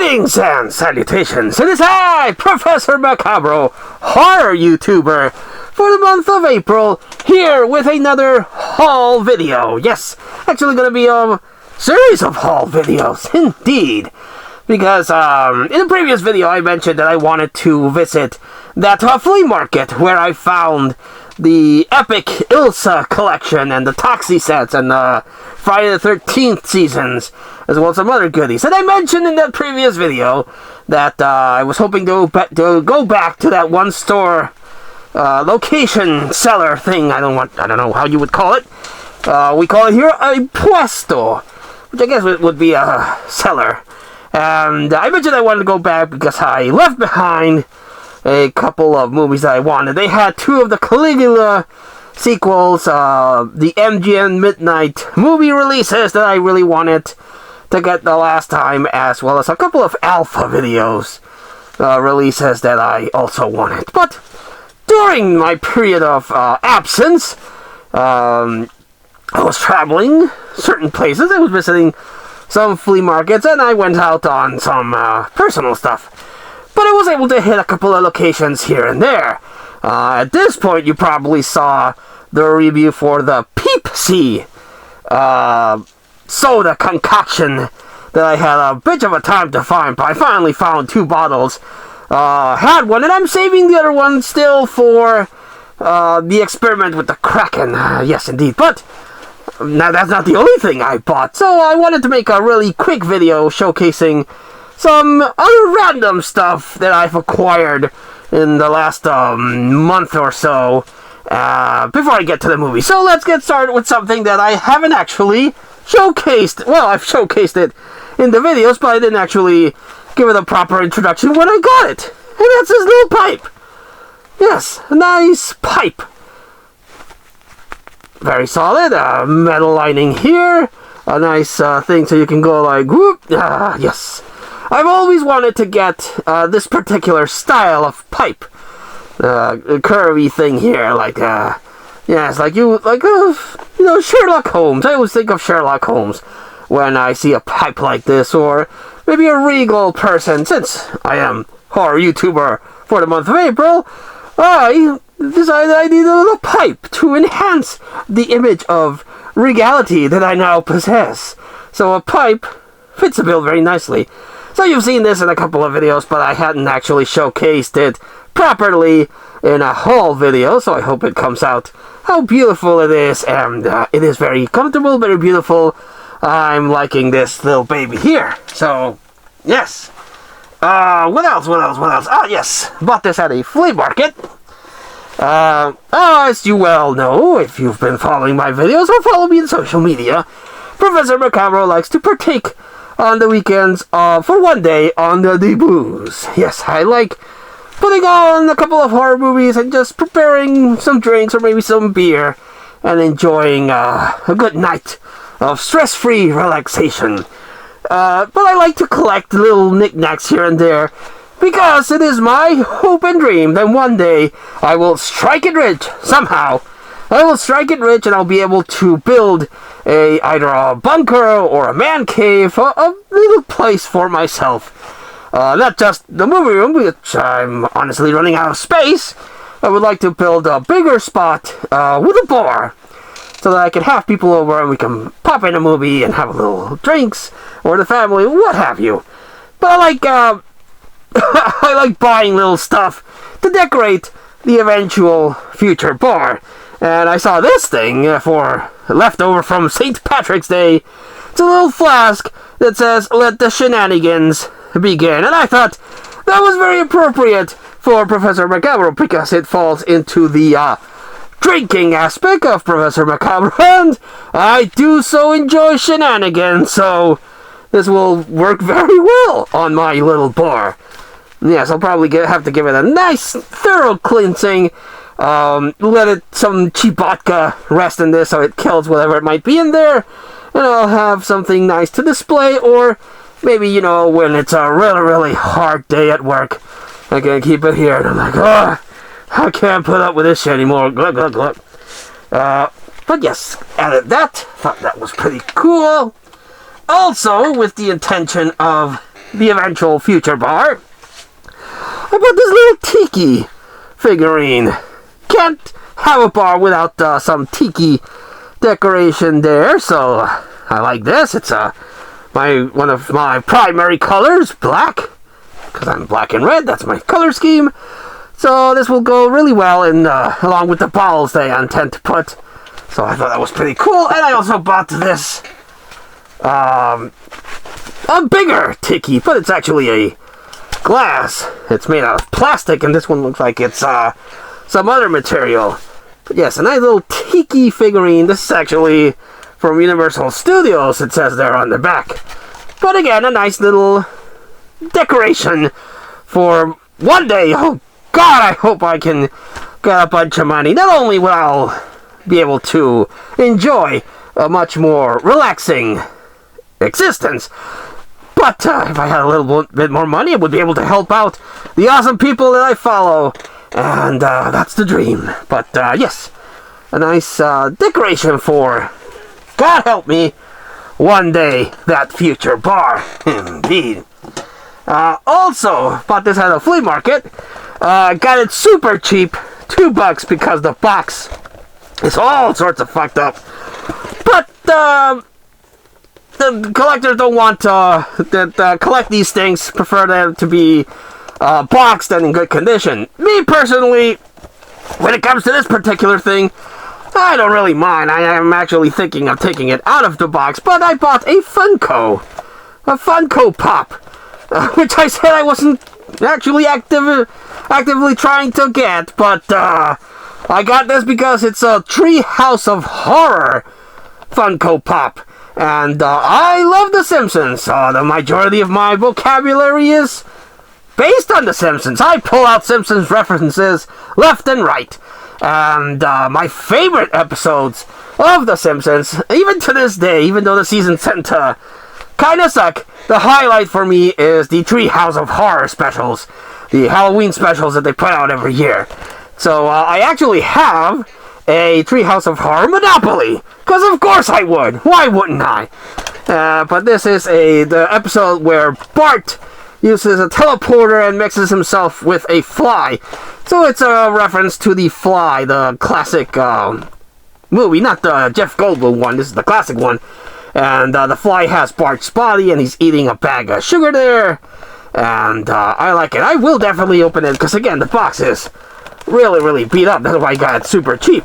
Greetings and salutations. It is I, Professor Macabre, horror YouTuber, for the month of April, here with another haul video. Yes, actually going to be a series of haul videos, indeed. Because in the previous video I mentioned that I wanted to visit that flea market where I found the epic Ilsa collection and the Toxie sets and the Friday the 13th seasons, as well as some other goodies. And I mentioned in that previous video that I was hoping to go back to that one store location seller thing. I don't know how you would call it. We call it here a puesto, which I guess would be a seller. And I mentioned I wanted to go back because I left behind a couple of movies that I wanted. They had two of the Caligula sequels, the MGM Midnight movie releases that I really wanted to get the last time, as well as a couple of Alpha videos releases that I also wanted. But during my period of absence, I was traveling certain places. I was visiting some flea markets, and I went out on some personal stuff. But I was able to hit a couple of locations here and there. At this point, you probably saw the review for the Peep-C soda concoction that I had a bit of a time to find, but I finally found 2 bottles. Had one, and I'm saving the other one still for the experiment with the Kraken. Yes, indeed. But now that's not the only thing I bought, so I wanted to make a really quick video showcasing some other random stuff that I've acquired in the last month or so before I get to the movie. So let's get started with something that I haven't actually showcased. Well, I've showcased it in the videos, but I didn't actually give it a proper introduction when I got it. And that's this little pipe. Yes, a nice pipe. Very solid. Metal lining here. A nice thing so you can go like, whoop. Yes. I've always wanted to get this particular style of pipe. Curvy thing here, like, yes, like Sherlock Holmes. I always think of Sherlock Holmes when I see a pipe like this, or maybe a regal person. Since I am horror YouTuber for the month of April, I decided I needed a little pipe to enhance the image of regality that I now possess. So a pipe fits the bill very nicely. So you've seen this in a couple of videos, but I hadn't actually showcased it properly in a haul video, so I hope it comes out how beautiful it is, and it is very comfortable, very beautiful. I'm liking this little baby here. So, yes. What else? Yes. Bought this at a flea market. As you well know, if you've been following my videos or follow me on social media, Professor Macabre likes to partake on the weekends for one day on the booze. Yes, I like putting on a couple of horror movies and just preparing some drinks or maybe some beer and enjoying a good night of stress-free relaxation. But I like to collect little knickknacks here and there because it is my hope and dream that one day I will strike it rich somehow. I will strike it rich and I'll be able to build either a bunker or a man cave, a little place for myself. Not just the movie room, which I'm honestly running out of space. I would like to build a bigger spot with a bar so that I can have people over and we can pop in a movie and have a little drinks, or the family, what have you. But I like, I like buying little stuff to decorate the eventual future bar. And I saw this thing for leftover from St. Patrick's Day. It's a little flask that says, "Let the shenanigans begin." And I thought that was very appropriate for Professor Macabre because it falls into the drinking aspect of Professor Macabre. And I do so enjoy shenanigans, so this will work very well on my little bar. Yes, I'll probably have to give it a nice, thorough cleansing. Let some cheap vodka rest in this so it kills whatever it might be in there, and I'll have something nice to display, or maybe, when it's a really, really hard day at work, I can keep it here, and I'm like, I can't put up with this shit anymore, glug, glug, glug. But yes, added that, thought that was pretty cool. Also, with the intention of the eventual future bar, I bought this little tiki figurine. Can't have a bar without some tiki decoration there, so I like this. It's one of my primary colors, black, because I'm black and red. That's my color scheme. So this will go really well along with the balls they intend to put. So I thought that was pretty cool. And I also bought this a bigger tiki, but it's actually a glass. It's made out of plastic, and this one looks like it's some other material. But yes, a nice little tiki figurine. This is actually from Universal Studios, it says there on the back. But again, a nice little decoration for one day. Oh God, I hope I can get a bunch of money. Not only will I be able to enjoy a much more relaxing existence, but if I had a little bit more money, I would be able to help out the awesome people that I follow. And that's the dream. But yes, a nice decoration for, God help me, one day, that future bar. Indeed. Also, bought this at a flea market. Got it super cheap, $2 because the box is all sorts of fucked up. But the collectors don't want that collect these things, prefer them to be boxed and in good condition. Me personally, when it comes to this particular thing, I don't really mind. I am actually thinking of taking it out of the box, but I bought a Funko Pop, which I said I wasn't actually actively trying to get, but I got this because it's a Treehouse of Horror Funko Pop. And I love The Simpsons. The majority of my vocabulary is based on The Simpsons. I pull out Simpsons references left and right. And my favorite episodes of The Simpsons, even to this day, even though the seasons tend to kind of suck, the highlight for me is the Treehouse of Horror specials. The Halloween specials that they put out every year. So I actually have a Treehouse of Horror Monopoly. Because of course I would. Why wouldn't I? But this is the episode where Bart uses a teleporter and mixes himself with a fly. So it's a reference to The Fly, the classic movie. Not the Jeff Goldblum one. This is the classic one. And the fly has Bart's body and he's eating a bag of sugar there. And I like it. I will definitely open it because, again, the box is really, really beat up. That's why I got it super cheap.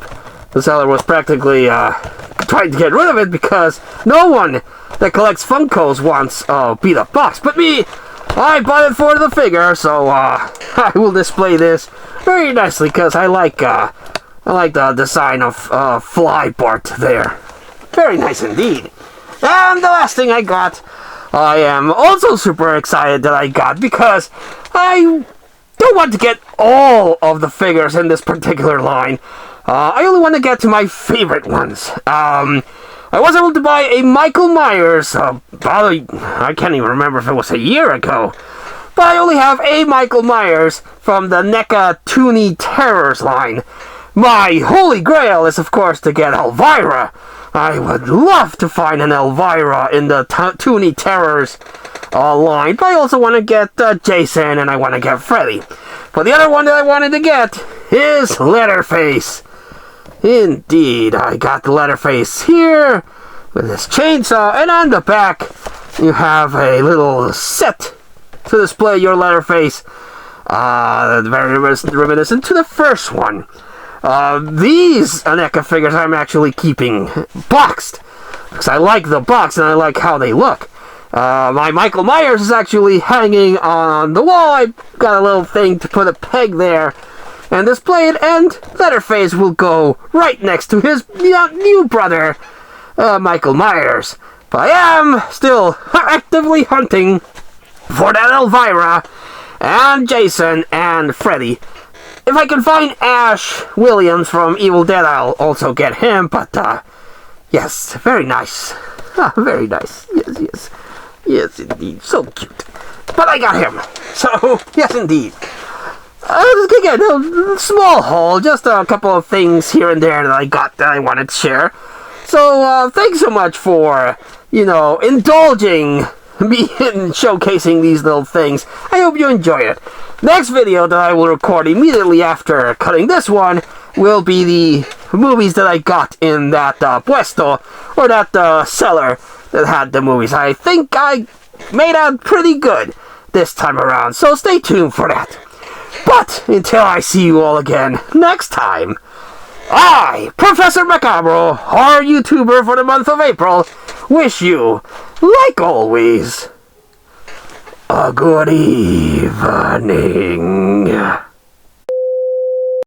The seller was practically trying to get rid of it because no one that collects Funkos wants a beat up box. But me, I bought it for the figure, so I will display this very nicely because I like the design of Fly Bart there. Very nice indeed. And the last thing I got, I am also super excited that I got because I don't want to get all of the figures in this particular line. I only want to get to my favorite ones. I was able to buy a Michael Myers, I can't even remember if it was a year ago, but I only have a Michael Myers from the NECA Toony Terrors line. My holy grail is, of course, to get Elvira. I would love to find an Elvira in the Toony Terrors line, but I also want to get Jason and I want to get Freddy. But the other one that I wanted to get is Leatherface. Indeed, I got the Leatherface here with this chainsaw, and on the back you have a little set to display your Leatherface. Very reminiscent to the first one. These NECA figures I'm actually keeping boxed because I like the box and I like how they look. My Michael Myers is actually hanging on the wall. I got a little thing to put a peg there and display it, and Leatherface will go right next to his new brother, Michael Myers. But I am still actively hunting for that Elvira and Jason and Freddy. If I can find Ash Williams from Evil Dead, I'll also get him, but yes, very nice. Very nice. Yes. Yes, indeed. So cute. But I got him. So, yes, indeed. Again, a small haul. Just a couple of things here and there that I got that I wanted to share. So, thanks so much for, indulging me showcasing these little things. I hope you enjoy it. Next video that I will record immediately after cutting this one will be the movies that I got in that puesto, or that cellar that had the movies. I think I made out pretty good this time around, so stay tuned for that. But until I see you all again next time, I, Professor Macabro, our YouTuber for the month of April, wish you, like always, a good evening.